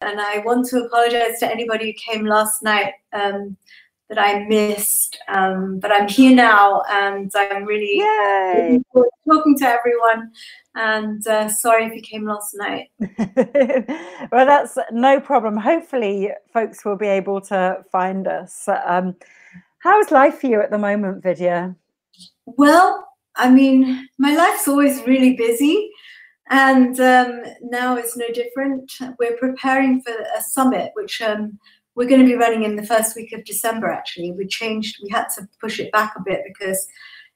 And I want to apologize to anybody who came last night that I missed. But I'm here now, and I'm really looking forward to talking to everyone. And sorry if you came last night. Well, that's no problem. Hopefully folks will be able to find us. How's life for you at the moment, Vidya? Well, I mean, my life's always really busy, and now it's no different. We're preparing for a summit, which we're going to be running in the first week of December, actually. We had to push it back a bit because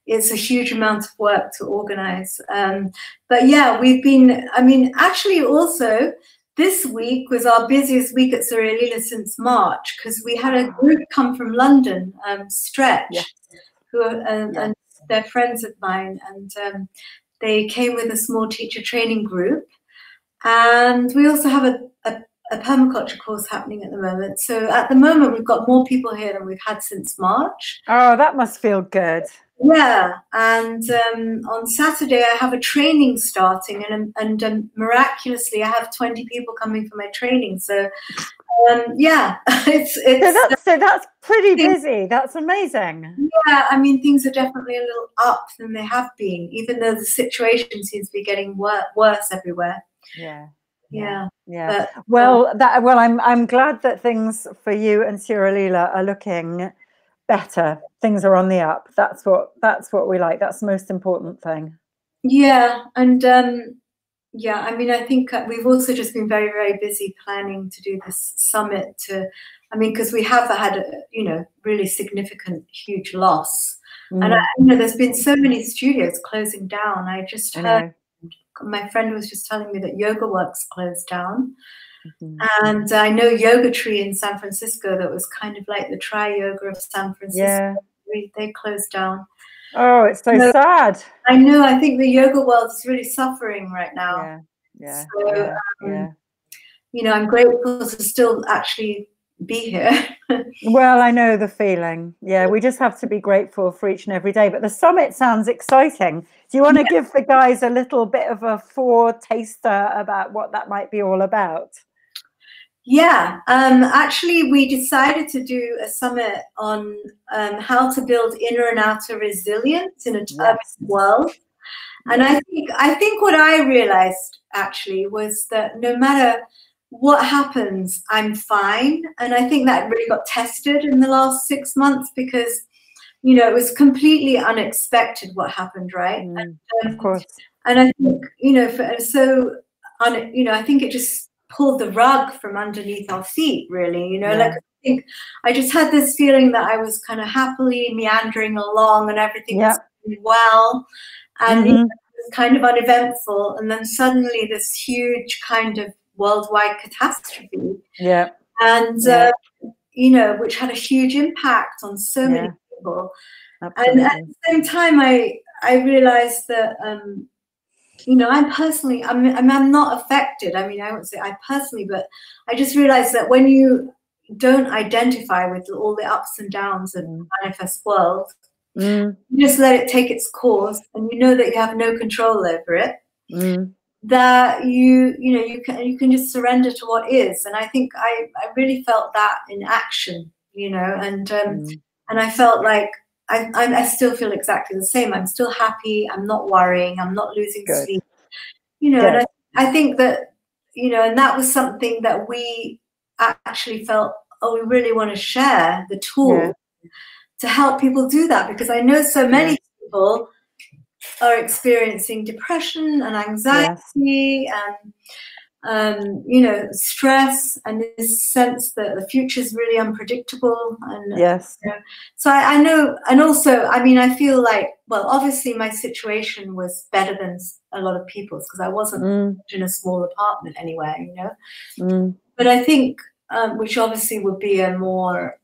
it's a huge amount of work to organize. But yeah, actually also, this week was our busiest week at Surya Leela since March, because we had a group come from London, Stretch, and they're friends of mine, and they came with a small teacher training group. And we also have a permaculture course happening at the moment. So at the moment, we've got more people here than we've had since March. Oh, that must feel good. Yeah, and on Saturday I have a training starting, and miraculously I have 20 people coming for my training. So yeah, so that's pretty busy. That's amazing. Yeah, I mean, things are definitely a little up than they have been, even though the situation seems to be getting worse everywhere. Yeah. But, I'm glad that things for you and Surya Leela are looking better. Things are on the up. That's what we like. That's the most important thing. Yeah, and yeah, I mean, I think we've also just been very, very busy planning to do this summit. Because we have had a really significant, huge loss, and there's been so many studios closing down. I just heard my friend was just telling me that Yoga Works closed down. And I know Yoga Tree in San Francisco, that was kind of like the Tri-Yoga of San Francisco. They closed down. Oh, it's so sad. I know. I think the yoga world is really suffering right now. I'm grateful to still actually be here. Well, I know the feeling. Yeah, we just have to be grateful for each and every day. But the summit sounds exciting. Do you want to give the guys a little bit of a foretaster about what that might be all about? Yeah, actually, we decided to do a summit on how to build inner and outer resilience in a turbulent world. And I think what I realized actually was that no matter what happens, I'm fine. And I think that really got tested in the last 6 months, because it was completely unexpected what happened, right? Of course. And I think I think it just pulled the rug from underneath our feet, really. Like, I think I just had this feeling that I was kind of happily meandering along and everything was going well, and it was kind of uneventful, and then suddenly this huge kind of worldwide catastrophe, which had a huge impact on so many people. Absolutely. And at the same time, I realized that I'm not affected. I mean, I won't say I personally, but I just realized that when you don't identify with all the ups and downs of the manifest world, you just let it take its course, and you know that you have no control over it. That you can just surrender to what is. And I think I really felt that in action, and I felt like I still feel exactly the same. I'm still happy. I'm not worrying. I'm not losing sleep. And I think that, and that was something that we actually felt, we really want to share the tool to help people do that, because I know so many people are experiencing depression and anxiety and stress, and this sense that the future is really unpredictable. And so I know, and also, I mean, I feel like, well, obviously my situation was better than a lot of people's, because I wasn't in a small apartment anywhere, but I think which obviously would be a more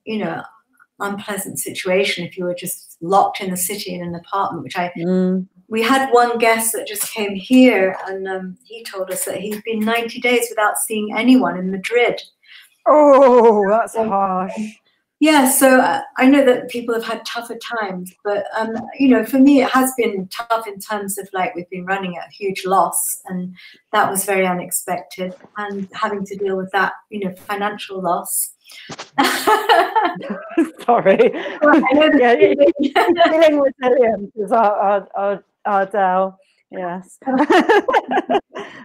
unpleasant situation if you were just locked in the city in an apartment, which we had one guest that just came here, and he told us that he'd been 90 days without seeing anyone in Madrid. Oh, that's harsh. Yeah, so I know that people have had tougher times, but you know, for me, it has been tough in terms of like we've been running at a huge loss, and that was very unexpected, and having to deal with that, you know, financial loss. Sorry. Well, I know feeling resilient is our Dell. Yes.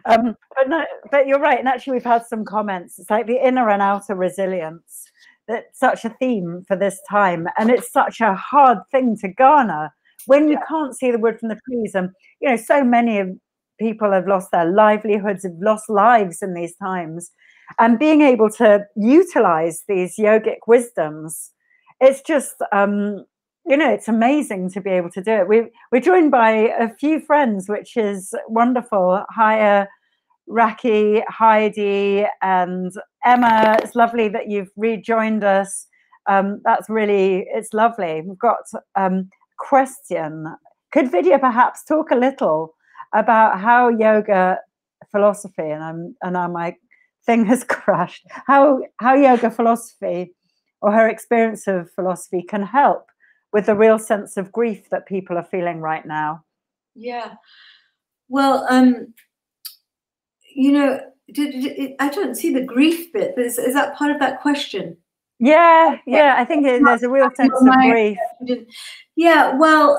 But you're right, and actually we've had some comments. It's like the inner and outer resilience. That's such a theme for this time, and it's such a hard thing to garner when you can't see the wood from the trees. And you know, so many people have lost their livelihoods, have lost lives in these times, and being able to utilize these yogic wisdoms, it's just you know, it's amazing to be able to do it. We're joined by a few friends, which is wonderful. Hi, Raki, Heidi, and Emma. It's lovely that you've rejoined us. That's really, it's lovely. We've got a question. Could Vidya perhaps talk a little about how yoga philosophy, and now my thing has crashed, how yoga philosophy or her experience of philosophy can help with the real sense of grief that people are feeling right now? Yeah. Well, you know, I don't see the grief bit, but is that part of that question? Yeah, yeah, I think there's a real sense of grief. Yeah, well,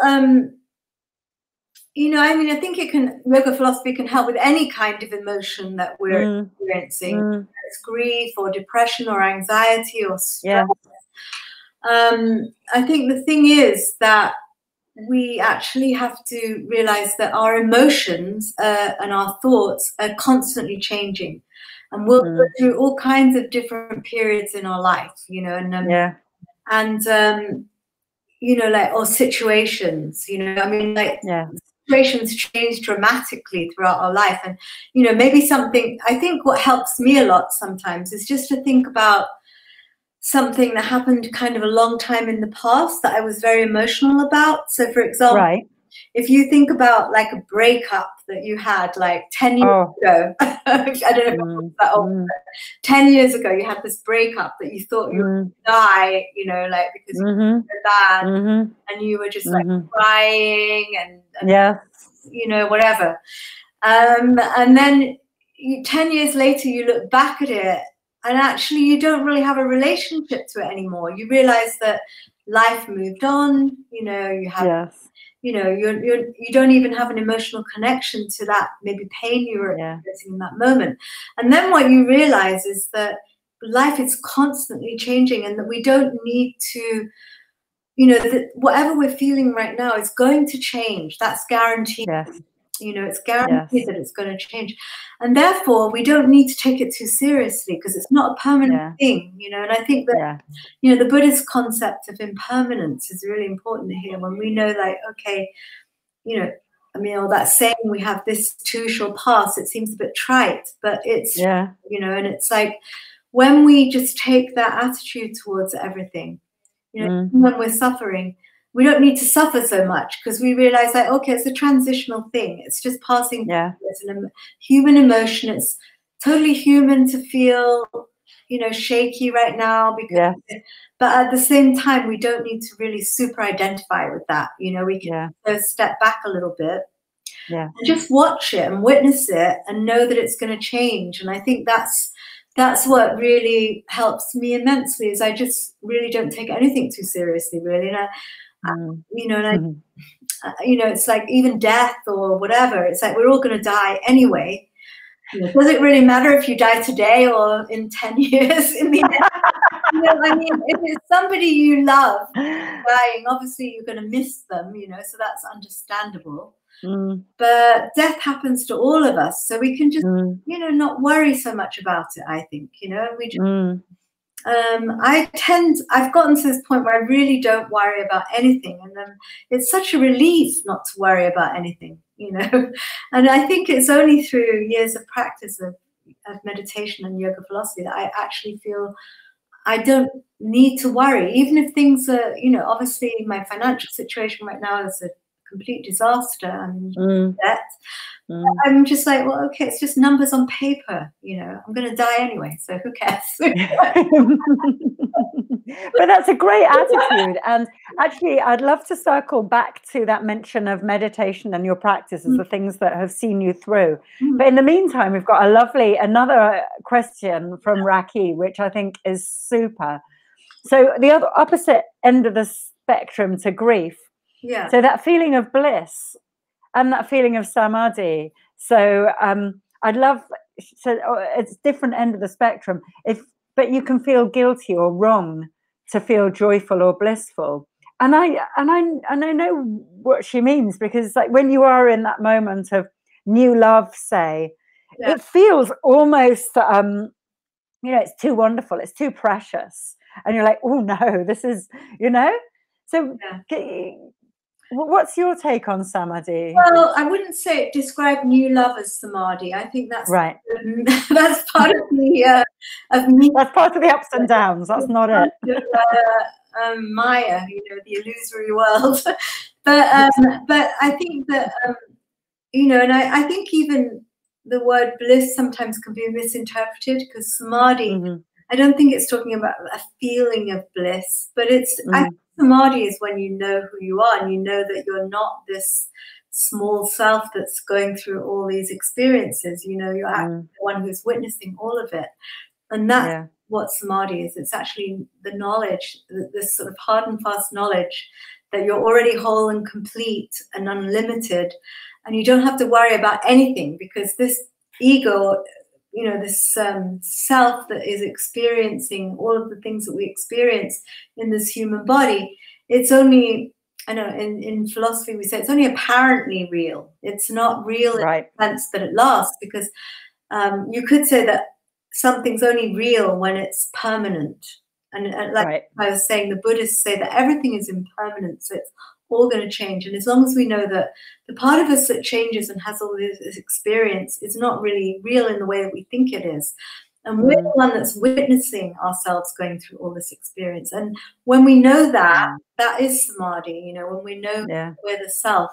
you know, I mean, I think yoga philosophy can help with any kind of emotion that we're experiencing. It's grief or depression or anxiety or stress. I think the thing is that we actually have to realize that our emotions and our thoughts are constantly changing, and we'll go through all kinds of different periods in our life, you know, and you know, like, or situations, you know, I mean, like, situations change dramatically throughout our life. And, you know, maybe something, I think what helps me a lot sometimes is just to think about something that happened kind of a long time in the past that I was very emotional about. So, for example, if you think about like a breakup that you had like 10 years ago, I don't know if that old, 10 years ago, you had this breakup that you thought you would die, you know, like because you were so bad, and you were just like crying and you know, whatever. And then 10 years later, you look back at it, and actually you don't really have a relationship to it anymore. You realize that life moved on, you know, you have, you know, you don't even have an emotional connection to that maybe pain you were experiencing in that moment. And then what you realize is that life is constantly changing, and that we don't need to, you know, that whatever we're feeling right now is going to change. That's guaranteed. You know, it's guaranteed that it's going to change. And therefore, we don't need to take it too seriously, because it's not a permanent thing, you know. And I think that, you know, the Buddhist concept of impermanence is really important here, when we know, like, okay, you know, I mean, all that saying, we have this too shall pass, it seems a bit trite, but it's, you know, and it's like, when we just take that attitude towards everything, you know, when we're suffering, we don't need to suffer so much, because we realize that, okay, it's a transitional thing. It's just passing through. It's a human emotion. It's totally human to feel, you know, shaky right now. Because, but at the same time, we don't need to really super identify with that. You know, we can step back a little bit and just watch it and witness it and know that it's going to change. And I think that's what really helps me immensely, is I just really don't take anything too seriously, really. And you know, and you know, it's like even death or whatever, it's like we're all going to die anyway. You know, does it really matter if you die today or in 10 years? In the end, you know, I mean, if it's somebody you love dying, obviously you're going to miss them, you know, so that's understandable. But death happens to all of us, so we can just, you know, not worry so much about it, I think, you know. We just I've gotten to this point where I really don't worry about anything, and it's such a relief not to worry about anything, you know. And I think it's only through years of practice of meditation and yoga philosophy that I actually feel I don't need to worry, even if things are, you know, obviously my financial situation right now is a complete disaster. I'm in debt. I'm just like, well, okay, it's just numbers on paper, you know. I'm going to die anyway, so who cares? But that's a great attitude. And actually, I'd love to circle back to that mention of meditation and your practices, the things that have seen you through. But in the meantime, we've got another question from Raki, which I think is super. So the other opposite end of the spectrum to grief. Yeah. So that feeling of bliss and that feeling of samadhi. So I'd love, so it's different end of the spectrum. But you can feel guilty or wrong to feel joyful or blissful. And I know what she means, because like when you are in that moment of new love, say, it feels almost it's too wonderful, it's too precious. And you're like, oh no, this is, So what's your take on samadhi? Well, I wouldn't say describe new love as samadhi. I think that's right. That's part of the of me. That's part of the ups and downs. That's not it. Maya, the illusory world. But I think that and I think even the word bliss sometimes can be misinterpreted, because samadhi, I don't think it's talking about a feeling of bliss, but I think samadhi is when you know who you are, and you know that you're not this small self that's going through all these experiences. You're actually the one who's witnessing all of it. And that's what samadhi is. It's actually the knowledge, this sort of hard and fast knowledge that you're already whole and complete and unlimited, and you don't have to worry about anything, because this ego, this self that is experiencing all of the things that we experience in this human body, it's only, I know in philosophy we say it's only apparently real. It's not real in the sense that it lasts, because you could say that something's only real when it's permanent. And I was saying, the Buddhists say that everything is impermanent, so it's all going to change. And as long as we know that the part of us that changes and has all this experience is not really real in the way that we think it is, and we're the one that's witnessing ourselves going through all this experience. And when we know that, that is samadhi, when we know we're the self.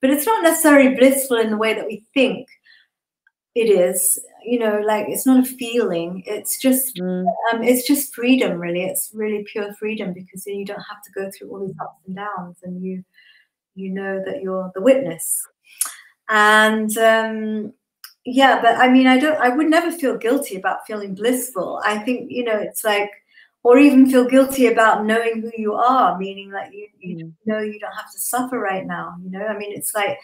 But it's not necessarily blissful in the way that we think it is, like it's not a feeling. It's just freedom, really. It's really pure freedom, because then you don't have to go through all these ups and downs, and you know that you're the witness. And but I mean, I would never feel guilty about feeling blissful. I think, it's like, or even feel guilty about knowing who you are, meaning like you know you don't have to suffer right now. I mean, it's like,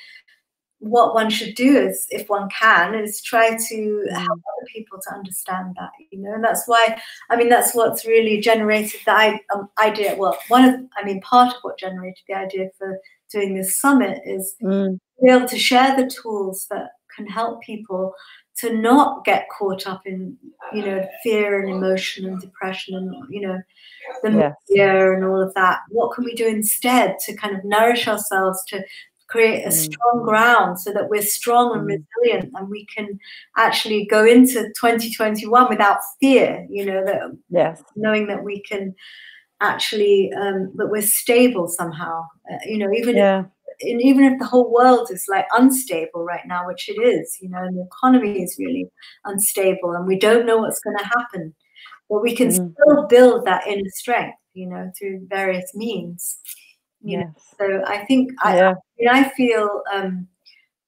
what one should do is, if one can, is try to help other people to understand that, and that's why, I mean, that's what's really generated the idea. Well, part of what generated the idea for doing this summit is to be able to share the tools that can help people to not get caught up in, fear and emotion and depression and, the media and all of that. What can we do instead to kind of nourish ourselves, to create a strong ground, so that we're strong and resilient, and we can actually go into 2021 without fear, knowing that we can actually, that we're stable somehow, even if the whole world is like unstable right now, which it is, and the economy is really unstable, and we don't know what's going to happen, but we can still build that inner strength, through various means. So I think I feel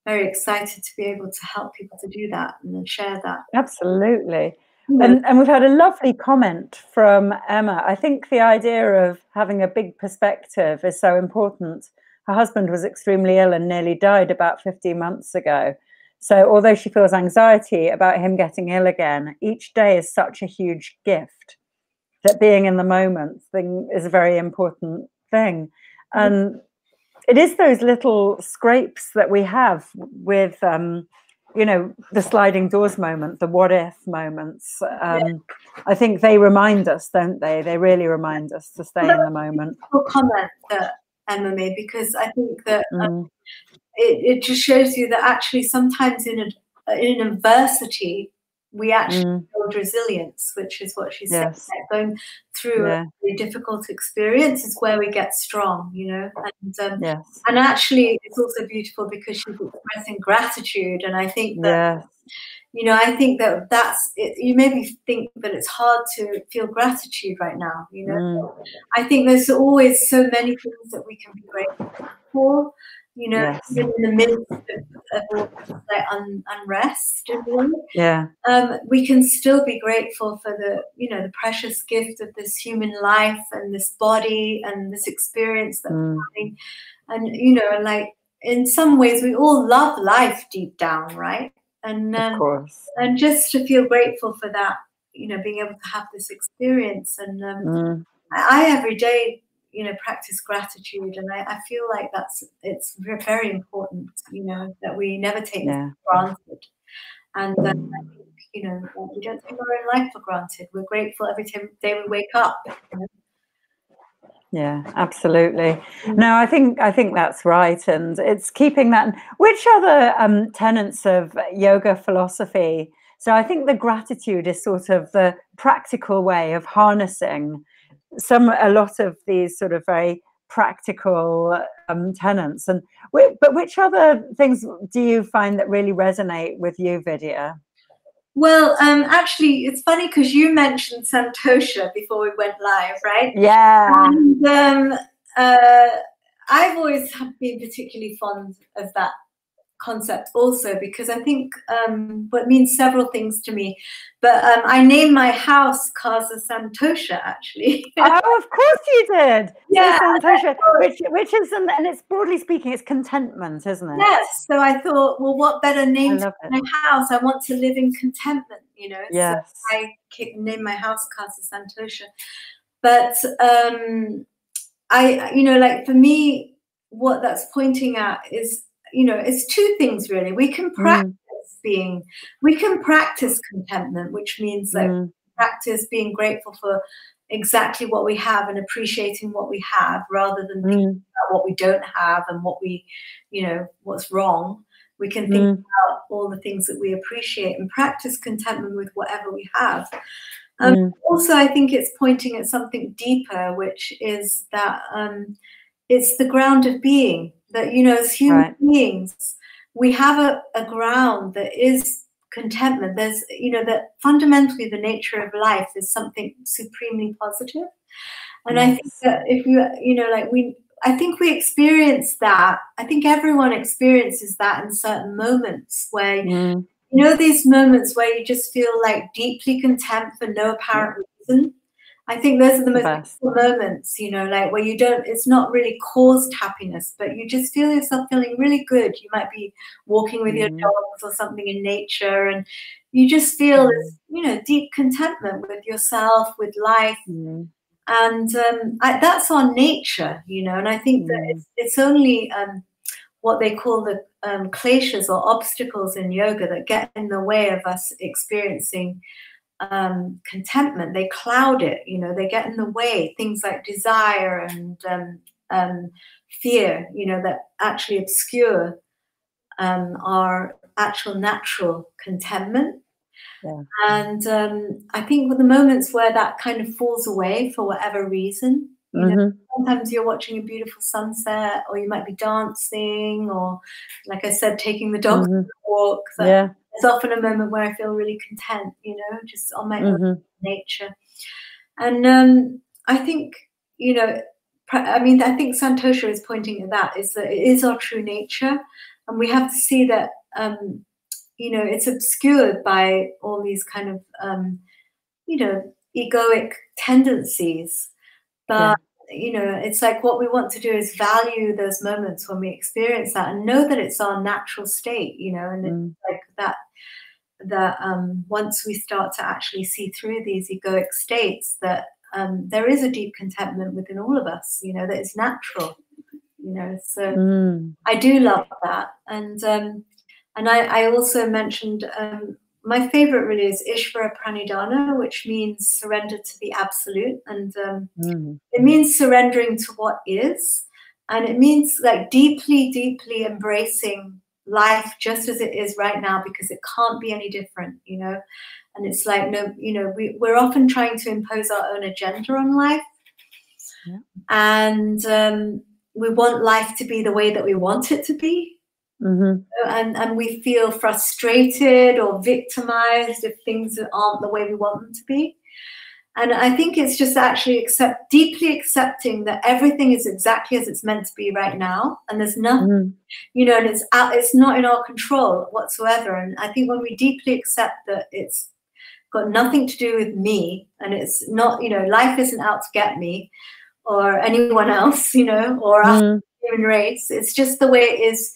very excited to be able to help people to do that and share that. Absolutely. And we've had a lovely comment from Emma. I think the idea of having a big perspective is so important. Her husband was extremely ill and nearly died about 15 months ago. So although she feels anxiety about him getting ill again, each day is such a huge gift, that being in the moment is a very important thing. And it is those little scrapes that we have with, the sliding doors moment, the what if moments. I think they remind us, don't they? They really remind us to stay in the moment. Comment that Emma made, because I think that it just shows you that actually sometimes in adversity, we actually build resilience, which is what she said. Like going through a really difficult experience is where we get strong, and actually it's also beautiful because she's expressing gratitude. And I think that, you know, I think that that's it. You maybe think that it's hard to feel gratitude right now, you know. I think there's always so many things that we can be grateful for, you know, Yes. even in the midst of all this, like unrest in the world. Yeah. We can still be grateful for the, you know, the precious gift of this human life and this body and this experience that we're having. And, you know, like in some ways we all love life deep down, right? And of course. And just to feel grateful for that, you know, being able to have this experience. And I every day, you know, practice gratitude, and I feel like it's very important, you know, that we never take this for granted. And I think, you know, we don't take our own life for granted. We're grateful every day we wake up. You know? Yeah, absolutely. No, I think that's right, and it's keeping that. Which other tenets of yoga philosophy? So I think the gratitude is sort of the practical way of harnessing a lot of these sort of very practical tenets. And but which other things do you find that really resonate with you, Vidya? Well, actually, it's funny because you mentioned Santosha before we went live, right? Yeah. And I've always been particularly fond of that concept also, because I think it means several things to me. But I named my house Casa Santosha, actually. Oh, of course you did. Yeah, so Santosha, which is, and it's broadly speaking, it's contentment, isn't it? Yes. So I thought, well, what better name for my house? I want to live in contentment, you know. Yes. So I named my house Casa Santosha. But you know, like for me, what that's pointing at is, you know, it's two things really. We can practice we can practice contentment, which means like practice being grateful for exactly what we have and appreciating what we have, rather than thinking about what we don't have and what we, you know, what's wrong. We can think about all the things that we appreciate and practice contentment with whatever we have. Also, I think it's pointing at something deeper, which is that it's the ground of being. That, you know, as human beings, we have a ground that is contentment. There's, you know, that fundamentally the nature of life is something supremely positive. And I think that if you know, like I think we experience that. I think everyone experiences that in certain moments where, you know, these moments where you just feel like deeply content for no apparent reason. I think those are the most beautiful moments, you know, like where it's not really caused happiness, but you just feel yourself feeling really good. You might be walking with your dogs or something in nature, and you just feel this, you know, deep contentment with yourself, with life. And that's our nature, you know, and I think that it's only what they call the kleshas or obstacles in yoga that get in the way of us experiencing contentment. They cloud it, you know, they get in the way. Things like desire and fear, you know, that actually obscure our actual natural contentment. And I think with the moments where that kind of falls away for whatever reason, you know, sometimes you're watching a beautiful sunset, or you might be dancing, or, like I said, taking the dog for a walk. There's often a moment where I feel really content, you know, just on my own nature. And I think, you know, I mean, I think Santosha is pointing at that, is that it is our true nature, and we have to see that, you know, it's obscured by all these kind of, you know, egoic tendencies. But, you know, it's like what we want to do is value those moments when we experience that and know that it's our natural state, you know, and it's like that once we start to actually see through these egoic states, that there is a deep contentment within all of us, you know, that is natural, you know. So I do love that. And I also mentioned my favorite really is Ishvara Pranidhana, which means surrender to the absolute. And it means surrendering to what is. And it means like deeply, deeply embracing life just as it is right now, because it can't be any different, you know. And it's like, no, you know, we're often trying to impose our own agenda on life. And we want life to be the way that we want it to be. And we feel frustrated or victimized if things aren't the way we want them to be. And I think it's just actually deeply accepting that everything is exactly as it's meant to be right now, and there's nothing, you know, and it's not in our control whatsoever. And I think when we deeply accept that it's got nothing to do with me, and it's not, you know, life isn't out to get me or anyone else, you know, or us, human race. It's just the way it is.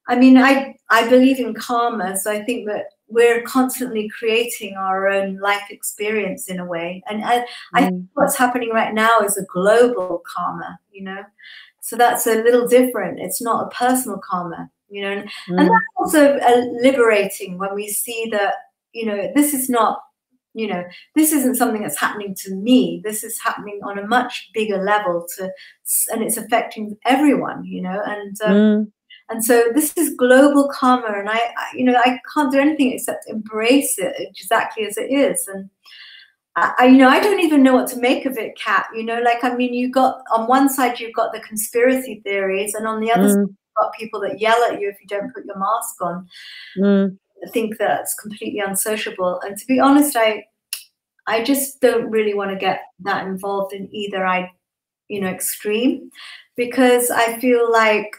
I mean, I believe in karma, so I think that we're constantly creating our own life experience in a way. And I think what's happening right now is a global karma, you know. So that's a little different. It's not a personal karma, you know. And that's also liberating when we see that, you know, this is not, you know, this isn't something that's happening to me. This is happening on a much bigger level and it's affecting everyone, you know. And so this is global karma, and you know, I can't do anything except embrace it exactly as it is. And you know, I don't even know what to make of it, Kat. You know, like, I mean, you got on one side you've got the conspiracy theories, and on the other side you've got people that yell at you if you don't put your mask on. I think that's completely unsociable. And to be honest, I just don't really want to get that involved in either you know, extreme, because I feel like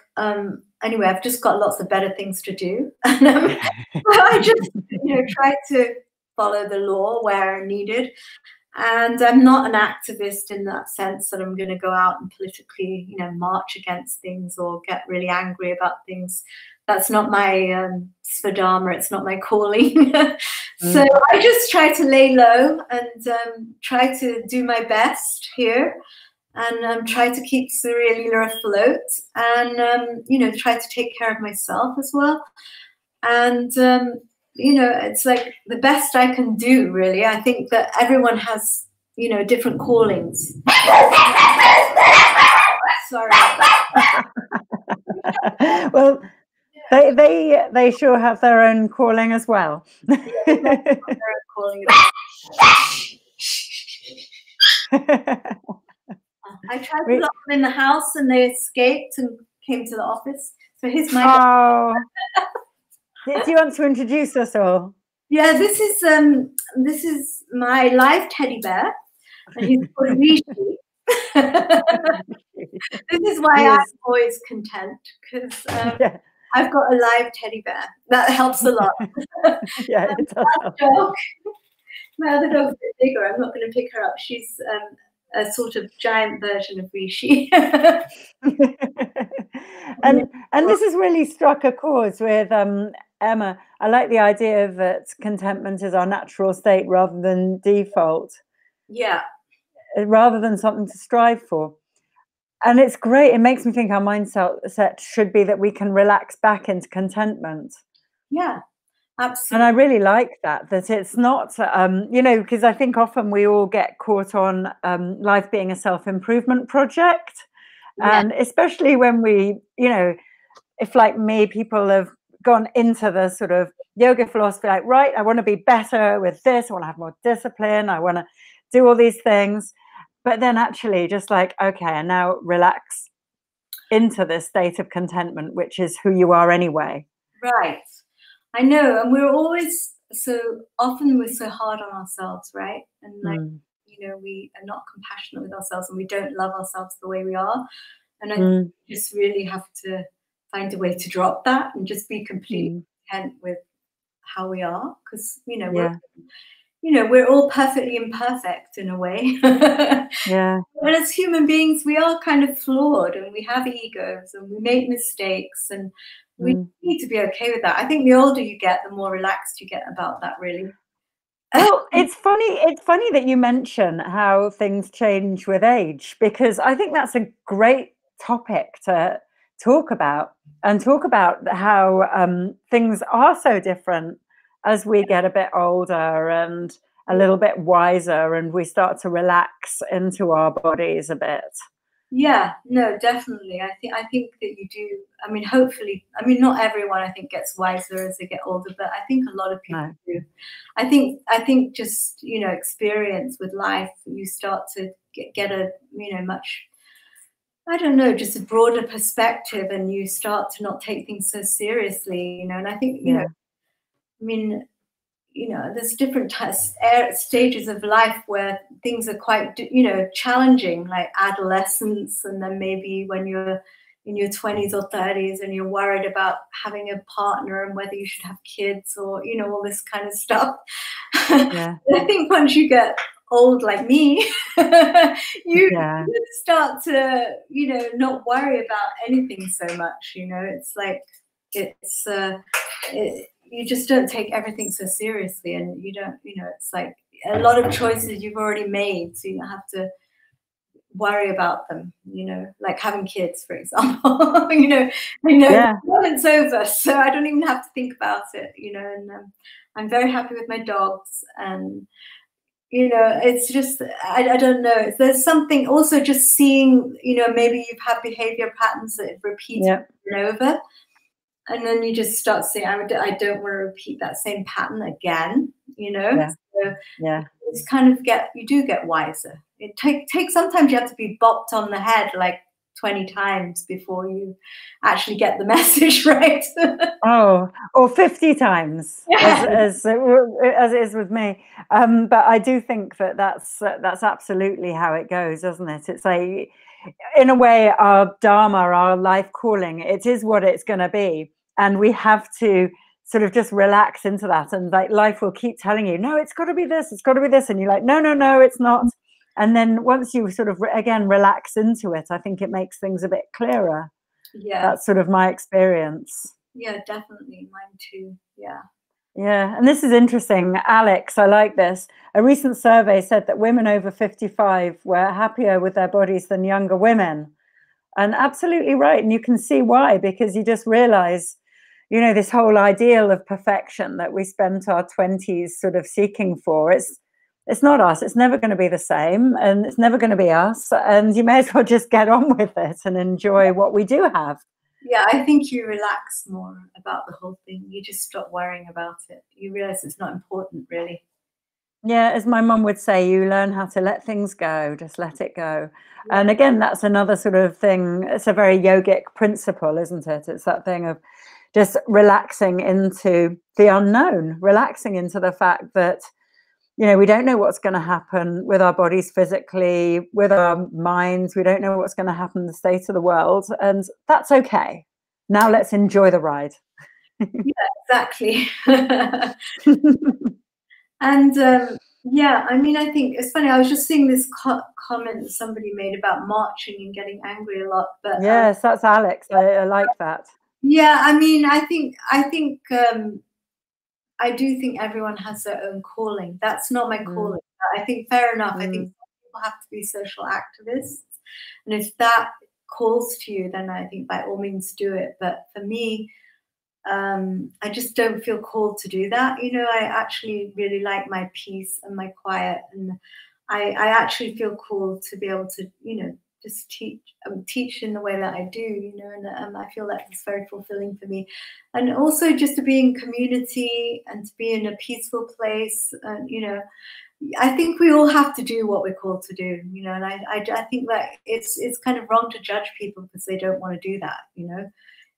anyway, I've just got lots of better things to do. And I just, you know, try to follow the law where needed. And I'm not an activist in that sense that I'm going to go out and politically, you know, march against things or get really angry about things. That's not my svadharma. It's not my calling. So I just try to lay low and try to do my best here. And try to keep Surya Leela afloat, and you know, try to take care of myself as well. And you know, it's like the best I can do, really. I think that everyone has, you know, different callings. Sorry. Well, they sure have their own calling as well. Yeah, they have their own calling. I tried to lock them in the house, and they escaped and came to the office. So here's my. Oh. Do you want to introduce us all? Yeah, this is my live teddy bear, and he's called Rishi. This is why I'm always content, because I've got a live teddy bear. That helps a lot. Yeah, it does. My other dog's a bit bigger. I'm not going to pick her up. She's a sort of giant version of Rishi. and this has really struck a chord with Emma. I like the idea that contentment is our natural state rather than default. Yeah. Rather than something to strive for. And it's great. It makes me think our mindset should be that we can relax back into contentment. Yeah. Absolutely. And I really like that it's not, you know, because I think often we all get caught on life being a self-improvement project. And especially when we, you know, if like me, people have gone into the sort of yoga philosophy, like, right, I want to be better with this. I want to have more discipline. I want to do all these things. But then actually just like, okay, and now relax into this state of contentment, which is who you are anyway. Right. I know, and we're always so hard on ourselves, right? And like, you know, we are not compassionate with ourselves, and we don't love ourselves the way we are. And I just really have to find a way to drop that and just be completely content with how we are, because you know, we're all perfectly imperfect in a way. Yeah. And as human beings, we are kind of flawed, and we have egos, and we make mistakes, and we need to be okay with that. I think the older you get, the more relaxed you get about that, really. Well, it's funny that you mention how things change with age, because I think that's a great topic to talk about, and talk about how things are so different as we get a bit older and a little bit wiser, and we start to relax into our bodies a bit. Yeah, no, definitely. I think that you do. I mean, hopefully, I mean, not everyone, I think, gets wiser as they get older, but I think a lot of people do. I think just, you know, experience with life, you start to get a, you know, much I don't know, just a broader perspective, and you start to not take things so seriously, you know. And I think, you know, I mean, you know, there's different stages of life where things are quite, you know, challenging, like adolescence, and then maybe when you're in your 20s or 30s and you're worried about having a partner and whether you should have kids, or, you know, all this kind of stuff. Yeah. I think once you get old like me, you start to, you know, not worry about anything so much, you know. It's like, it's you just don't take everything so seriously, and you don't, you know, it's like a lot of choices you've already made, so you don't have to worry about them, you know, like having kids, for example. You know, the moment's over, so I don't even have to think about it, you know. And I'm very happy with my dogs, and you know, it's just, I don't know, there's something also just seeing, you know, maybe you've had behavior patterns that repeat over and over, and then you just start saying, I don't want to repeat that same pattern again, you know. So it's kind of you do get wiser. It takes sometimes you have to be bopped on the head like 20 times before you actually get the message right. Oh, or 50 times, as it is with me. But I do think that that's absolutely how it goes, isn't it? It's like, in a way, our dharma, our life calling, it is what it's going to be, and we have to sort of just relax into that. And like, life will keep telling you, no, it's got to be this, it's got to be this, and you're like, no, it's not. And then once you sort of again relax into it, I think it makes things a bit clearer. That's sort of my experience. Yeah, definitely. Mine too. Yeah. Yeah. And this is interesting. Alex, I like this. A recent survey said that women over 55 were happier with their bodies than younger women. And absolutely right. And you can see why, because you just realize, you know, this whole ideal of perfection that we spent our 20s sort of seeking for, it's not us. It's never going to be the same, and it's never going to be us. And you may as well just get on with it and enjoy what we do have. Yeah, I think you relax more about the whole thing. You just stop worrying about it. You realize it's not important, really. Yeah, as my mum would say, you learn how to let things go, just let it go. Yeah. And again, that's another sort of thing. It's a very yogic principle, isn't it? It's that thing of just relaxing into the unknown, relaxing into the fact that, you know, we don't know what's going to happen with our bodies physically, with our minds. We don't know what's going to happen in the state of the world. And that's okay. Now let's enjoy the ride. Yeah, exactly. And yeah, I mean, I think it's funny. I was just seeing this comment that somebody made about marching and getting angry a lot. But yes, that's Alex. I like that. Yeah, I mean, I think I do think everyone has their own calling. That's not my calling. I think fair enough. I think some people have to be social activists, and if that calls to you, then I think by all means do it. But for me, I just don't feel called to do that. You know, I actually really like my peace and my quiet, and I actually feel called to be able to, you know, just teach in the way that I do, you know, and I feel that it's very fulfilling for me. And also just to be in community and to be in a peaceful place, and, you know, I think we all have to do what we're called to do, you know, and I think that it's kind of wrong to judge people because they don't want to do that, you know.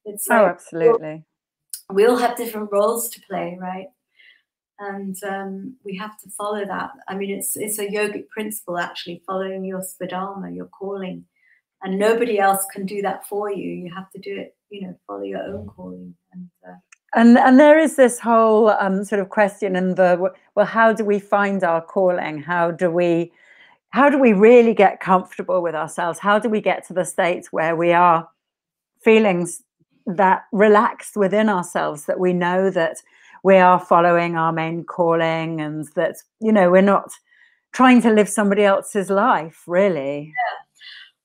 It's like, absolutely. We all have different roles to play, right? And we have to follow that. I mean, it's a yogic principle, actually, following your svadharma, your calling, and nobody else can do that for you. You have to do it, you know, follow your own calling. And there is this whole sort of question in the, well, how do we find our calling? How do we really get comfortable with ourselves? How do we get to the state where we are feeling that relaxed within ourselves, that we know that we are following our main calling, and that, you know, we're not trying to live somebody else's life, really? Yeah.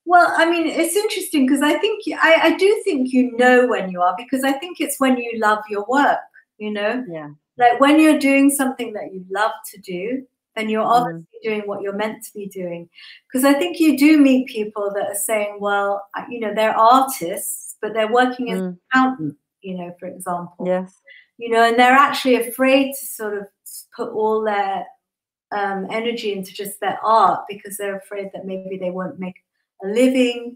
Well, I mean, it's interesting because I think I do think you know when you are, because I think it's when you love your work, you know? Yeah. Like when you're doing something that you love to do, then you're obviously doing what you're meant to be doing. Because I think you do meet people that are saying, well, you know, they're artists, but they're working as an accountant, you know, for example. Yes. You know, and they're actually afraid to sort of put all their energy into just their art because they're afraid that maybe they won't make a living.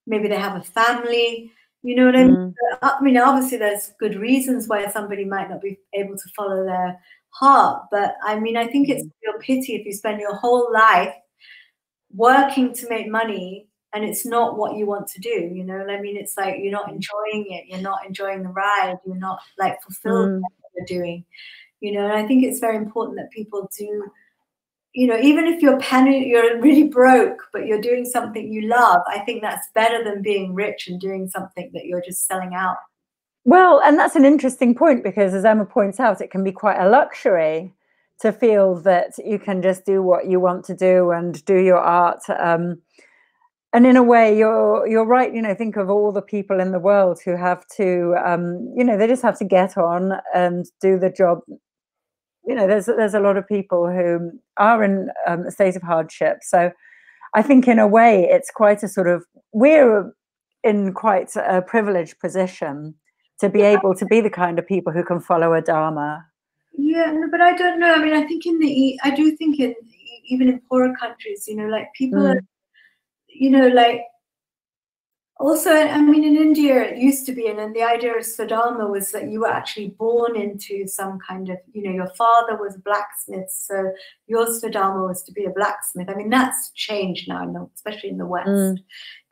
maybe they have a family, you know what I mean? I mean, obviously there's good reasons why somebody might not be able to follow their heart, but I mean, I think it's a real pity if you spend your whole life working to make money and it's not what you want to do, you know. I mean, it's like you're not enjoying it, you're not enjoying the ride, you're not like fulfilled with what you're doing, you know. And I think it's very important that people do, you know, even if you're really broke, but you're doing something you love, I think that's better than being rich and doing something that you're just selling out. Well, and that's an interesting point, because as Emma points out, it can be quite a luxury to feel that you can just do what you want to do and do your art. And in a way, you're right. You know, think of all the people in the world who have to, you know, they just have to get on and do the job. You know, there's a lot of people who are in a state of hardship. So I think in a way it's quite a sort of, we're in quite a privileged position to be able to be the kind of people who can follow a dharma. Yeah, no, but I don't know. I mean, I think I do think in even in poorer countries, you know, like people are, you know, like also, I mean, in India, it used to be, and then the idea of Swadharma was that you were actually born into some kind of, you know, your father was a blacksmith, so your Swadharma was to be a blacksmith. I mean, that's changed now, especially in the West,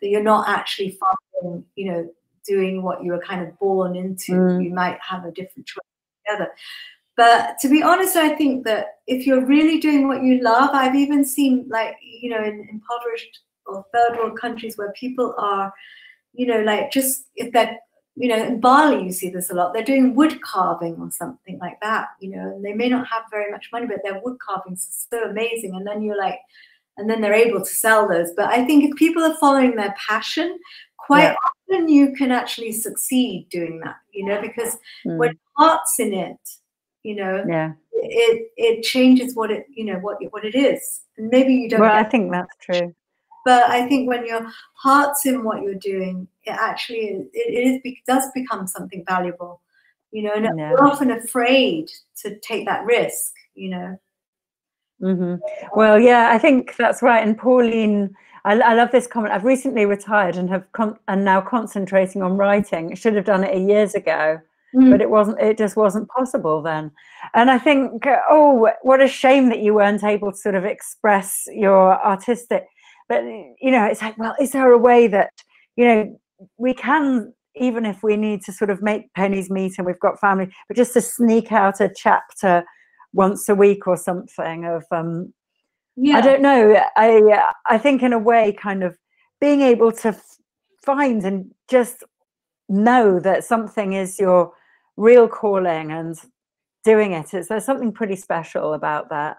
that you're not actually following, you know, doing what you were kind of born into. You might have a different choice together. But to be honest, I think that if you're really doing what you love, I've even seen, like, you know, in impoverished or third world countries where people are, you know, like, just if they're, you know, in Bali you see this a lot, they're doing wood carving or something like that, you know, and they may not have very much money, but their wood carvings are so amazing, and then you're like, and then they're able to sell those. But I think if people are following their passion, quite often you can actually succeed doing that, you know, because when heart's in it, you know, it changes what it, you know, what it is. And maybe you don't. Well, I think that's true. But I think when your heart's in what you're doing, it actually does become something valuable, you know. And we're often afraid to take that risk, you know. Well, yeah, I think that's right. And Pauline, I love this comment. I've recently retired and have and now concentrating on writing. I should have done it years ago, but it just wasn't possible then. And I think, oh, what a shame that you weren't able to sort of express your artistic. But, you know, it's like, well, is there a way that, you know, we can, even if we need to sort of make pennies meet and we've got family, but just to sneak out a chapter once a week or something of, I don't know, I think in a way kind of being able to find and just know that something is your real calling and doing it. There's something pretty special about that.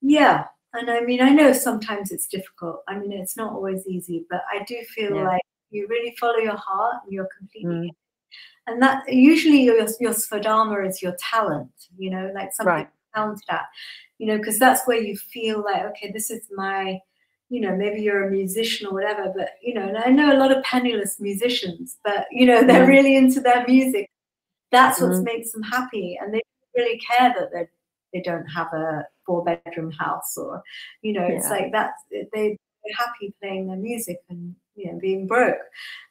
Yeah. And I mean, I know sometimes it's difficult. I mean, it's not always easy, but I do feel like you really follow your heart and you're completely, and that usually your Swadharma is your talent, you know, like something you're talented at, you know, because that's where you feel like, okay, this is my, you know, maybe you're a musician or whatever, but, you know, and I know a lot of penniless musicians, but, you know, they're really into their music. That's what makes them happy. And they don't really care that they don't have a 4-bedroom house, or, you know, it's like that's, they're happy playing their music and, you know, being broke.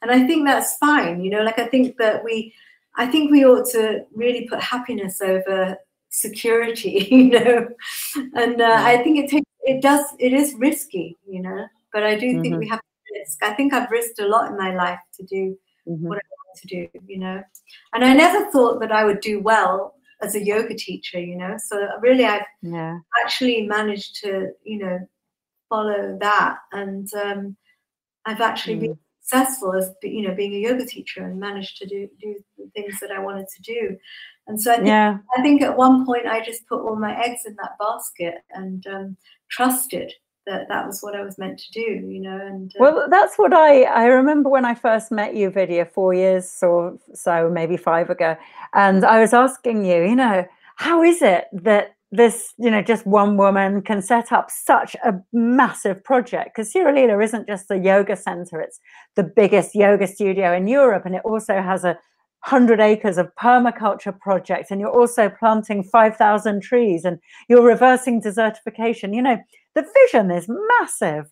And I think that's fine, you know, like I think we ought to really put happiness over security, you know, and I think it is risky, you know, but I do think we have to risk. I think I've risked a lot in my life to do what I want to do, you know, and I never thought that I would do well as a yoga teacher, you know, so really I've actually managed to, you know, follow that, and I've actually been successful as, you know, being a yoga teacher, and managed to do the things that I wanted to do. And so I think at one point I just put all my eggs in that basket and trusted that was what I was meant to do, you know. And well, that's what I remember when I first met you, Vidya, 4 years or so, maybe 5 ago, and I was asking you, you know, how is it that this, you know, just one woman can set up such a massive project? Because Sri Lila isn't just a yoga center, it's the biggest yoga studio in Europe, and it also has 100 acres of permaculture project, and you're also planting 5,000 trees, and you're reversing desertification. You know, the vision is massive.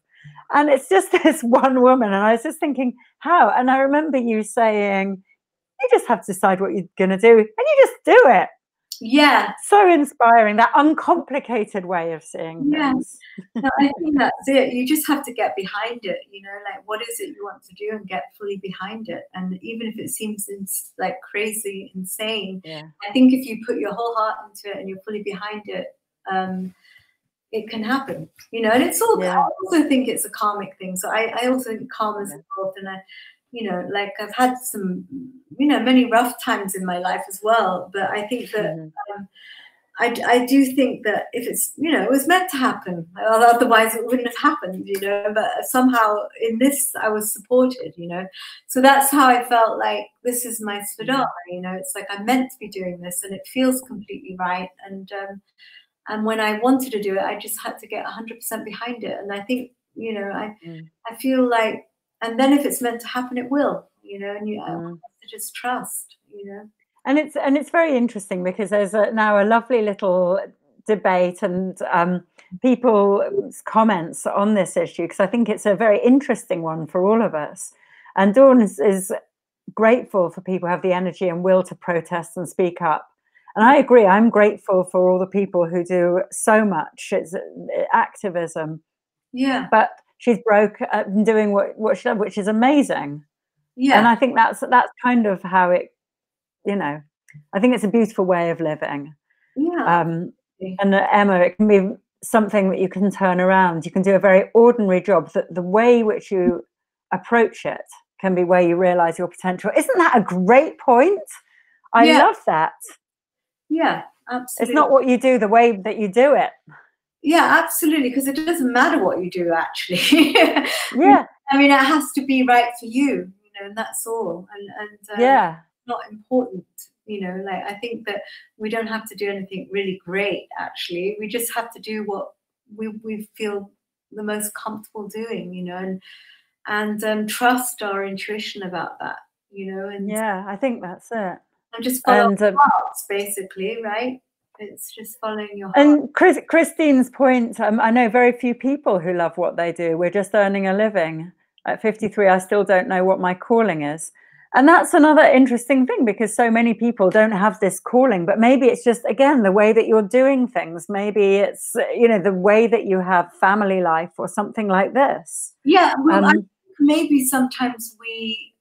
And it's just this one woman. And I was just thinking, how? And I remember you saying, you just have to decide what you're going to do, and you just do it. Yeah. So inspiring, that uncomplicated way of seeing things. No, I think that's it. You just have to get behind it, you know, like what is it you want to do, and get fully behind it. And even if it seems like crazy, insane, I think if you put your whole heart into it and you're fully behind it, it can happen, you know. And it's all, I also think it's a karmic thing. So I also think karma's involved, and you know, like I've had some, you know, many rough times in my life as well. But I think that I do think that if it's, you know, it was meant to happen, otherwise it wouldn't have happened, you know. But somehow in this I was supported, you know. So that's how I felt like this is my svadharma, you know. It's like I'm meant to be doing this, and it feels completely right. And when I wanted to do it, I just had to get 100% behind it. And I think, you know, I feel like, and then if it's meant to happen, it will, you know. And you have to just trust, you know. And it's very interesting because there's now a lovely little debate and people's comments on this issue, because I think it's a very interesting one for all of us. And Dawn is grateful for people who have the energy and will to protest and speak up. And I agree. I'm grateful for all the people who do so much. It's activism. Yeah. But she's broke doing what she does, which is amazing. Yeah. And I think that's kind of how it, you know, I think it's a beautiful way of living. Yeah. And Emma, it can be something that you can turn around. You can do a very ordinary job, that the way which you approach it can be where you realize your potential. Isn't that a great point? I love that. Yeah, absolutely. It's not what you do, the way that you do it. Yeah, absolutely, because it doesn't matter what you do, actually. Yeah. I mean, it has to be right for you, you know, and that's all. And not important, you know. Like, I think that we don't have to do anything really great, actually. We just have to do what we feel the most comfortable doing, you know, and trust our intuition about that, you know. And yeah, I think that's it. And just follow your hearts, basically, right? It's just following your heart. And Christine's point, I know very few people who love what they do. We're just earning a living. At 53, I still don't know what my calling is. And that's another interesting thing, because so many people don't have this calling, but maybe it's just, again, the way that you're doing things. Maybe it's, you know, the way that you have family life or something like this. Yeah, well, maybe sometimes we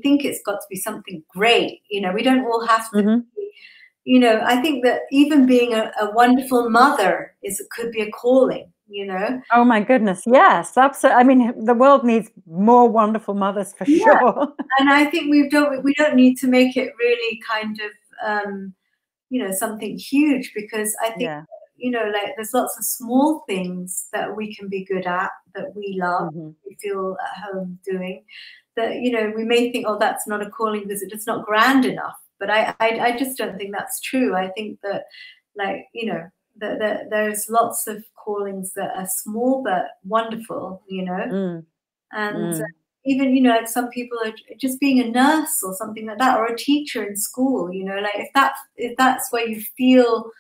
think it's got to be something great, you know. We don't all have to be, you know. I think that even being a wonderful mother could be a calling, you know. Oh my goodness, yes, absolutely. I mean, the world needs more wonderful mothers for sure. And I think we don't need to make it really kind of you know, something huge, because I think you know, like, there's lots of small things that we can be good at, that we love, we feel at home doing, that, you know, we may think, oh, that's not a calling because it's not grand enough. But I just don't think that's true. I think that, like, you know, that there's lots of callings that are small but wonderful, you know. And even, you know, like, some people are just being a nurse or something like that, or a teacher in school, you know. Like, if that's where you feel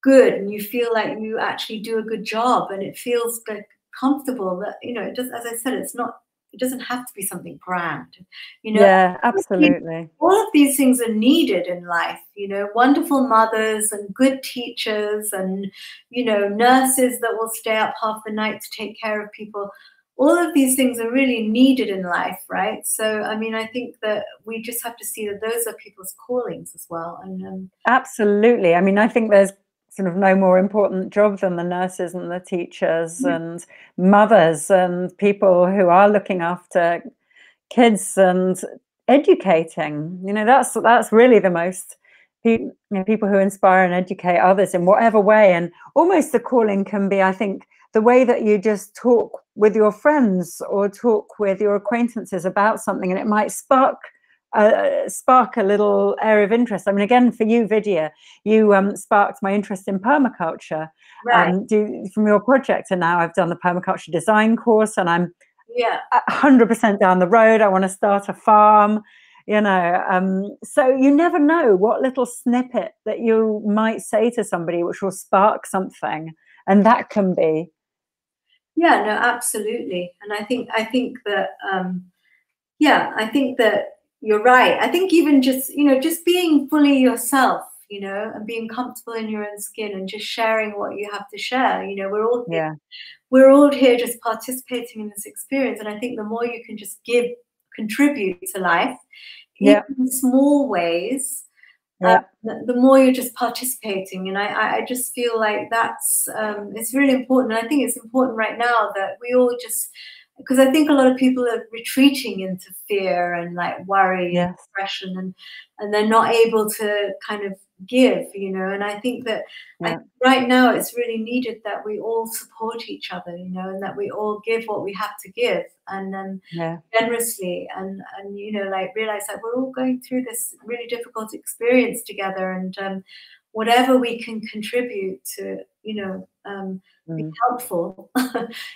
good and you feel like you actually do a good job and it feels like comfortable, that, you know, it does, as I said, it doesn't have to be something grand, you know. Yeah, absolutely. All of these things are needed in life, you know. Wonderful mothers and good teachers and, you know, nurses that will stay up half the night to take care of people. All of these things are really needed in life, right? So, I mean, I think that we just have to see that those are people's callings as well. And absolutely. I mean, I think there's sort of no more important job than the nurses and the teachers and mothers and people who are looking after kids and educating. You know, that's really the most, you know, people who inspire and educate others in whatever way. And almost the calling can be, I think, the way that you just talk with your friends or talk with your acquaintances about something, and it might spark a little area of interest. I mean, again, for you, Vidya, you sparked my interest in permaculture from your project, and now I've done the permaculture design course, and I'm 100% down the road. I want to start a farm, you know. So you never know what little snippet that you might say to somebody which will spark something, and that can be Yeah, no, absolutely. And I think that yeah, I think that you're right. I think even just, just being fully yourself, and being comfortable in your own skin and just sharing what you have to share. Yeah. We're all here just participating in this experience. And I think the more you can just contribute to life, even Yeah. in small ways, Yeah. the more you're just participating. And I just feel like that's it's really important. And I think it's important right now that we all just, because I think a lot of people are retreating into fear and like worry and Yes. depression, and they're not able to kind of give, and I think that Yeah. right now it's really needed that we all support each other, and that we all give what we have to give, and Yeah. generously, and like realize that we're all going through this really difficult experience together, and whatever we can contribute to be Mm. helpful,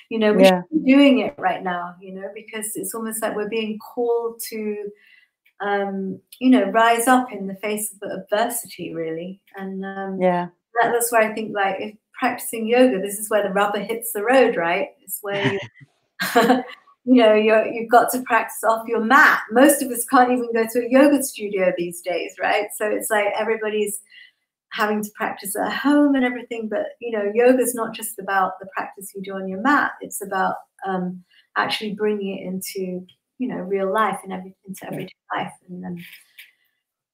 we Yeah. should be doing it right now, because it's almost like we're being called to rise up in the face of adversity, really. And Yeah. that's where I think, like, if practicing yoga, this is where the rubber hits the road, right? It's where you you've got to practice off your mat. Most of us can't even go to a yoga studio these days, right? So it's like everybody's having to practice at home and everything. But yoga is not just about the practice you do on your mat. It's about actually bringing it into real life and into everyday life,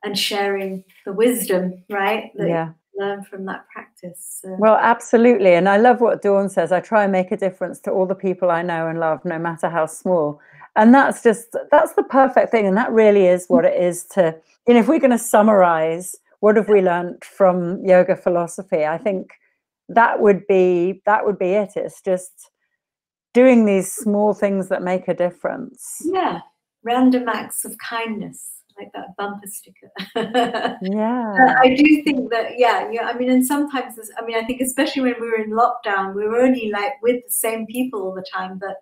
and sharing the wisdom, right, that Yeah. you learn from that practice. So. Well, absolutely. And I love what Dawn says. I try and make a difference to all the people I know and love, no matter how small. And that's the perfect thing. And that really is what it is to, if we're going to summarize, what have we learned from yoga philosophy? I think that would be it. It's just doing these small things that make a difference. Yeah. Random acts of kindness, like that bumper sticker. Yeah. I do think that, yeah. I mean, and sometimes, I think especially when we were in lockdown, we were only like with the same people all the time. But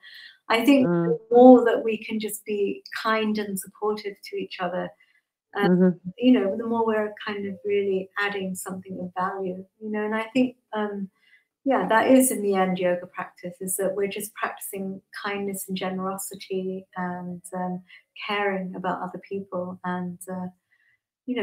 I think the more that we can just be kind and supportive to each other, the more we're kind of really adding something of value, and I think, yeah, that is in the end yoga practice, is that we're just practicing kindness and generosity and caring about other people, and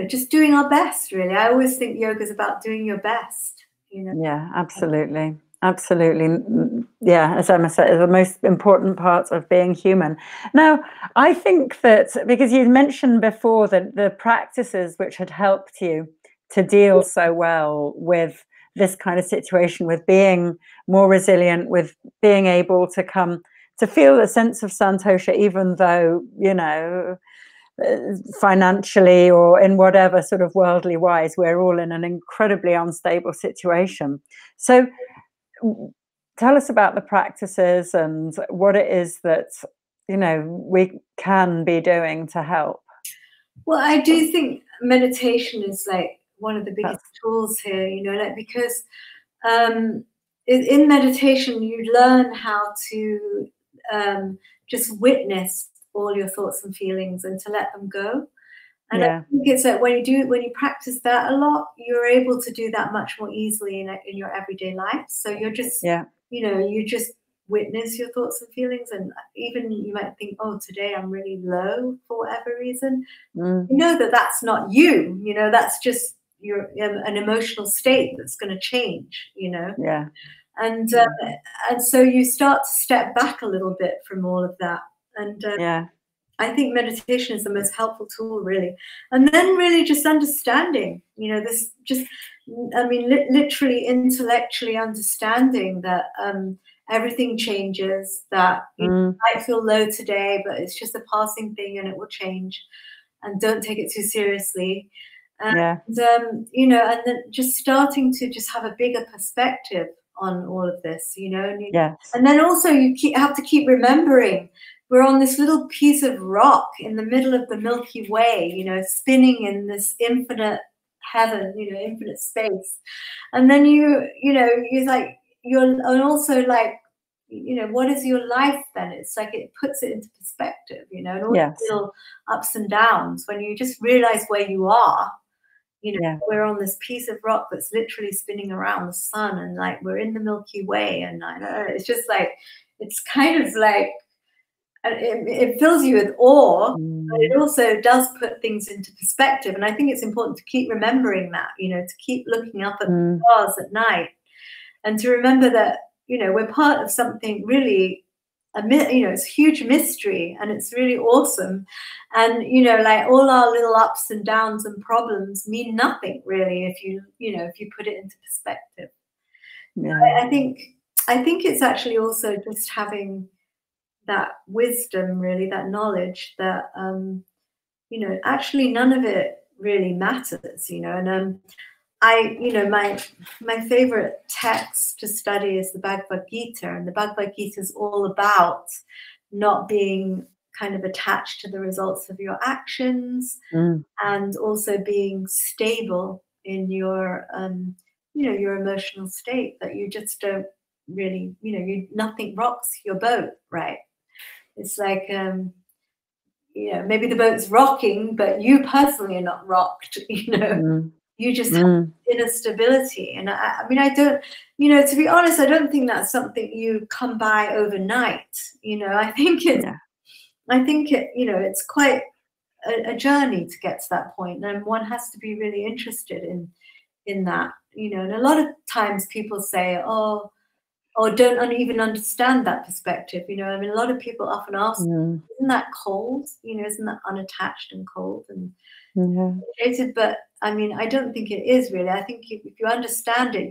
just doing our best, really. I always think yoga is about doing your best. Yeah, absolutely. Absolutely. Yeah, as Emma said, the most important part of being human. Now, I think that because you mentioned before that the practices which had helped you to deal so well with this kind of situation, with being more resilient, with being able to come to feel a sense of santosha, even though, financially or in whatever sort of worldly wise, we're all in an incredibly unstable situation. So tell us about the practices and what it is that we can be doing to help. Well, I do think meditation is like one of the biggest That's, tools here, like, because in meditation you learn how to just witness all your thoughts and feelings and to let them go. And I think it's like when you practice that a lot, you're able to do that much more easily in your everyday life. So you're just, you just witness your thoughts and feelings, and even you might think, oh, today I'm really low for whatever reason. That's not you. That's just an emotional state that's going to change. And so you start to step back a little bit from all of that, and I think meditation is the most helpful tool, really. And then really just understanding, this just, literally intellectually understanding that everything changes, that you might feel low today, but it's just a passing thing and it will change, and don't take it too seriously. And, and then just starting to just have a bigger perspective on all of this, and then also you have to keep remembering we're on this little piece of rock in the middle of the Milky Way, spinning in this infinite heaven, infinite space. And then you're and also like, what is your life then? It's like it puts it into perspective, and all the little ups and downs when you just realize where you are. we're on this piece of rock that's literally spinning around the sun, and like we're in the Milky Way, and I don't know, it's just like, it's kind of like, it fills you with awe, but it also does put things into perspective. And I think it's important to keep remembering that, to keep looking up at the stars at night, and to remember that, we're part of something really, it's a huge mystery, and it's really awesome. And, like all our little ups and downs and problems mean nothing really if you put it into perspective. Yeah. I think it's actually also just having that wisdom, really, that knowledge that, actually none of it really matters, and my favorite text to study is the Bhagavad Gita, and the Bhagavad Gita is all about not being kind of attached to the results of your actions, and also being stable in your, your emotional state, that you just don't really, nothing rocks your boat, right? It's like, maybe the boat's rocking, but you personally are not rocked, You just have inner stability. And I don't, to be honest, I don't think that's something you come by overnight. I think it's quite a journey to get to that point, and one has to be really interested in that, and a lot of times people say, or don't even understand that perspective. A lot of people often ask, isn't that cold? Isn't that unattached and cold and created? But I don't think it is really. I think if you understand it,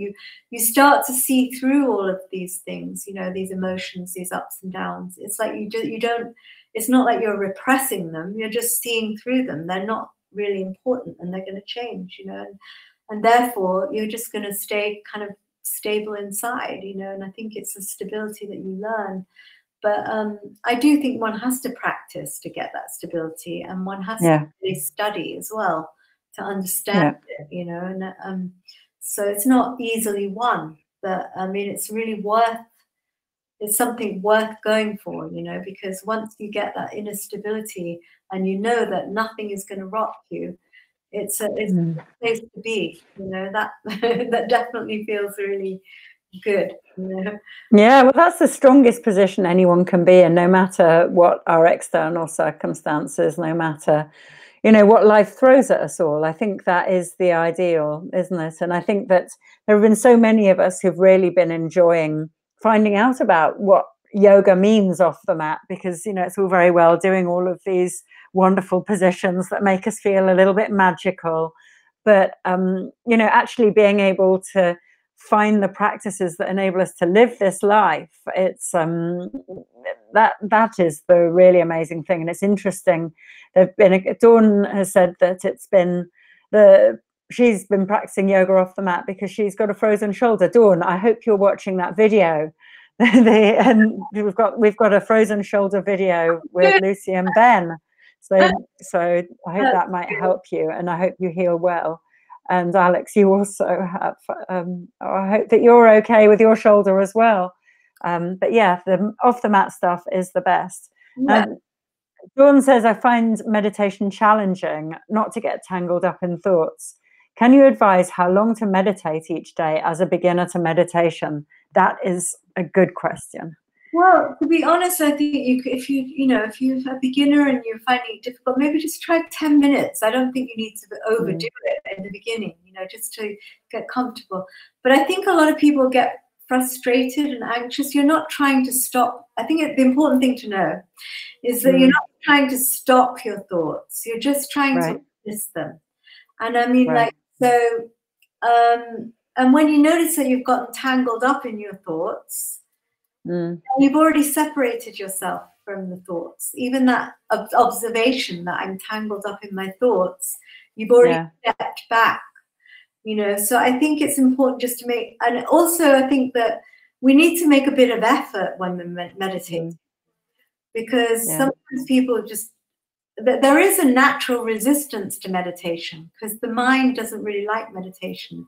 you start to see through all of these things, these emotions, these ups and downs. It's like you don't, it's not like you're repressing them, you're just seeing through them. They're not really important, and they're going to change, and therefore you're just going to stay kind of stable inside, and I think it's a stability that you learn. But I do think one has to practice to get that stability, and one has to really study as well to understand it, and so it's not easily won, but it's really it's something worth going for, because once you get that inner stability and that nothing is going to rock you, it's a place to be, that that definitely feels really good. Yeah, well, that's the strongest position anyone can be in, no matter what our external circumstances, no matter what life throws at us all. I think that is the ideal, isn't it? And I think that there have been so many of us who've really been enjoying finding out about what yoga means off the mat, because it's all very well doing all of these wonderful positions that make us feel a little bit magical, but actually being able to find the practices that enable us to live this life, it's that is the really amazing thing. And it's interesting, Dawn has said that she's been practicing yoga off the mat because she's got a frozen shoulder. Dawn, I hope you're watching that video. And we've got a frozen shoulder video with Lucy and Ben. So I hope that might help you, and I hope you heal well. And Alex, you also have, I hope that you're okay with your shoulder as well. But yeah, the off the mat stuff is the best. Dawn says, I find meditation challenging, not to get tangled up in thoughts. Can you advise how long to meditate each day as a beginner to meditation? That is a good question. Well, to be honest, I think if you're a beginner and you're finding it difficult, maybe just try 10 minutes. I don't think you need to overdo it in the beginning, just to get comfortable. But I think a lot of people get frustrated and anxious. You're not trying to stop. I think the important thing to know is that you're not trying to stop your thoughts. You're just trying to witness them. And and when you notice that you've gotten tangled up in your thoughts, you've already separated yourself from the thoughts. Even that observation that I'm tangled up in my thoughts, you've already stepped back, So I think it's important just to make, and also I think that we need to make a bit of effort when we're meditating, because sometimes people there is a natural resistance to meditation because the mind doesn't really like meditation.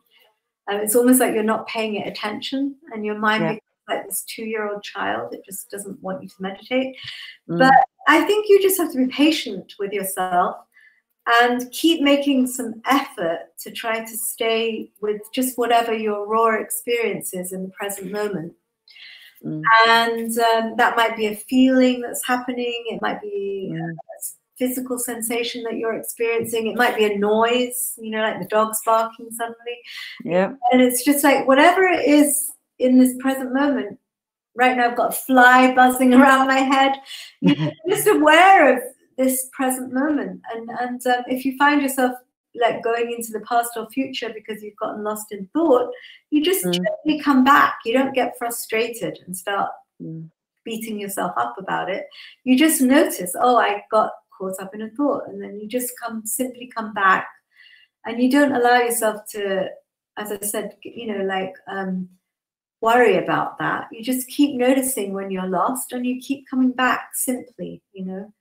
It's almost like you're not paying it attention, and your mind becomes like this 2-year-old child. It just doesn't want you to meditate. But I think you just have to be patient with yourself and keep making some effort to try to stay with just whatever your raw experience is in the present moment. And that might be a feeling that's happening. It might be a physical sensation that you're experiencing. It might be a noise, you know, like the dog's barking suddenly. Yeah. And it's just like whatever it is in this present moment. Right now I've got a fly buzzing around my head. You're just aware of this present moment. And if you find yourself like going into the past or future because you've gotten lost in thought, you just gently come back. You don't get frustrated and start beating yourself up about it. You just notice, oh, I got caught up in a thought, and then you just simply come back, and you don't allow yourself to, as I said, you know, like worry about that. You just keep noticing when you're lost, and you keep coming back simply, you know.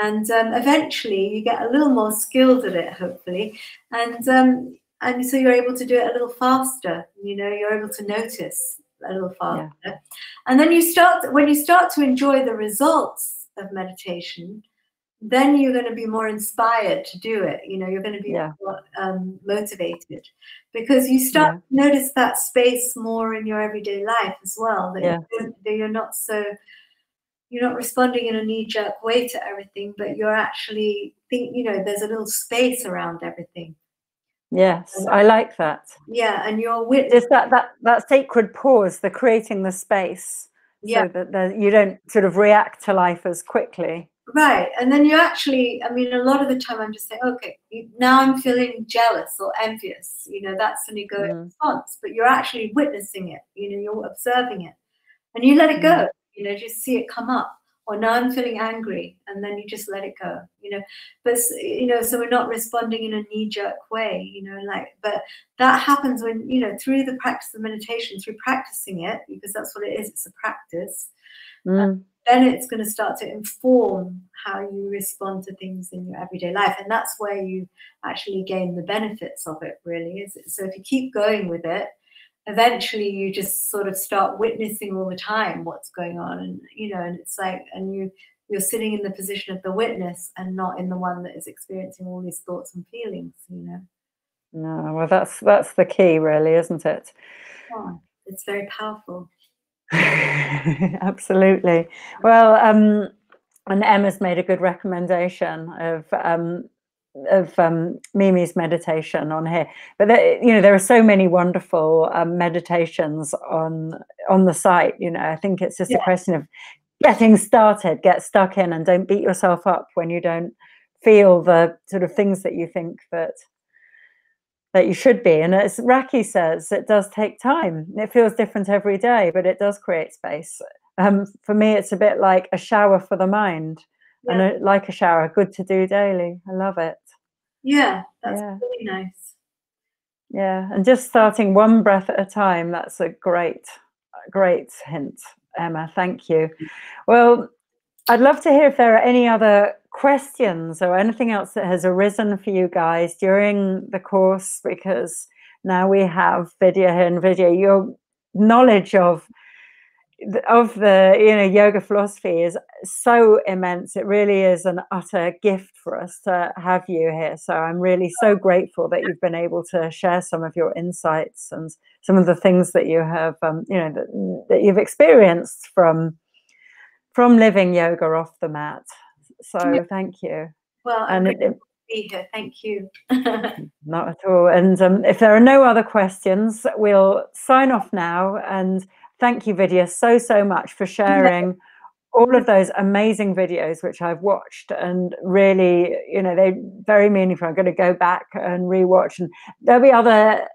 And eventually you get a little more skilled at it, hopefully, and so you're able to do it a little faster. You know, you're able to notice a little faster, and then when you start to enjoy the results of meditation, then you're going to be more inspired to do it. You know, you're going to be more motivated, because you start to notice that space more in your everyday life as well. That you're not responding in a knee-jerk way to everything, but you're actually you know, there's a little space around everything. Yes, I like that. Yeah, and you're with just that sacred pause, the creating the space, so that you don't sort of react to life as quickly. Right, and then you actually, I mean, a lot of the time I'm just saying, okay, now I'm feeling jealous or envious. You know, that's an egoic response, but you're actually witnessing it. You know, you're observing it, and you let it go. You know, just see it come up. Or now I'm feeling angry, and then you just let it go, you know. But, you know, so we're not responding in a knee-jerk way, you know, like, but that happens when, you know, through the practice of meditation, through practicing it, because that's what it is, it's a practice, then it's going to start to inform how you respond to things in your everyday life. And that's where you actually gain the benefits of it, really, is it? So if you keep going with it, eventually you just sort of start witnessing all the time what's going on, and you know, and it's like, and you're sitting in the position of the witness and not in the one that is experiencing all these thoughts and feelings, you know. No, well, that's the key, really, isn't it? Oh, it's very powerful. Absolutely. Well, and Emma's made a good recommendation of Mimi's meditation on here, but you know, there are so many wonderful meditations on the site. You know, I think it's just a question of getting started, get stuck in, and don't beat yourself up when you don't feel the sort of things that you think that you should be. And as Raki says, it does take time. It feels different every day, but it does create space. For me, it's a bit like a shower for the mind, and like a shower, good to do daily. I love it. Yeah, that's really nice. Yeah, and just starting one breath at a time, that's a great hint, Emma. Thank you. Well, I'd love to hear if there are any other questions or anything else that has arisen for you guys during the course, because now we have Vidya here, and Vidya, your knowledge of the, you know, yoga philosophy is so immense. It really is an utter gift for us to have you here. So I'm really so grateful that you've been able to share some of your insights and some of the things that you have, you know, that you've experienced from living yoga off the mat. So thank you. Well, I'm great to be here. Thank you. Not at all. And if there are no other questions, we'll sign off now. And thank you, Vidya, so much for sharing all of those amazing videos, which I've watched, and really, you know, they're very meaningful. I'm going to go back and rewatch, and there'll be other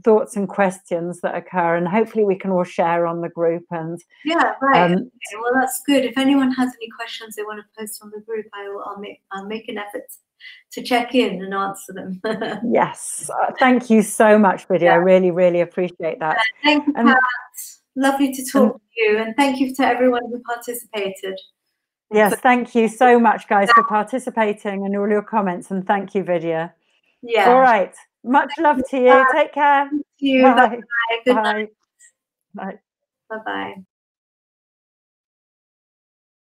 thoughts and questions that occur, and hopefully we can all share on the group. And okay, well, that's good. If anyone has any questions they want to post on the group, I'll make an effort to check in and answer them. Yes, thank you so much, Vidya. I really appreciate that. Thank you, Pat. Lovely to talk to you, and thank you to everyone who participated. Yes, thank you so much, guys, for participating and all your comments, and thank you, Vidya. All right, much love to you. Take care. Thank you. Bye. Good night. Bye. Bye-bye.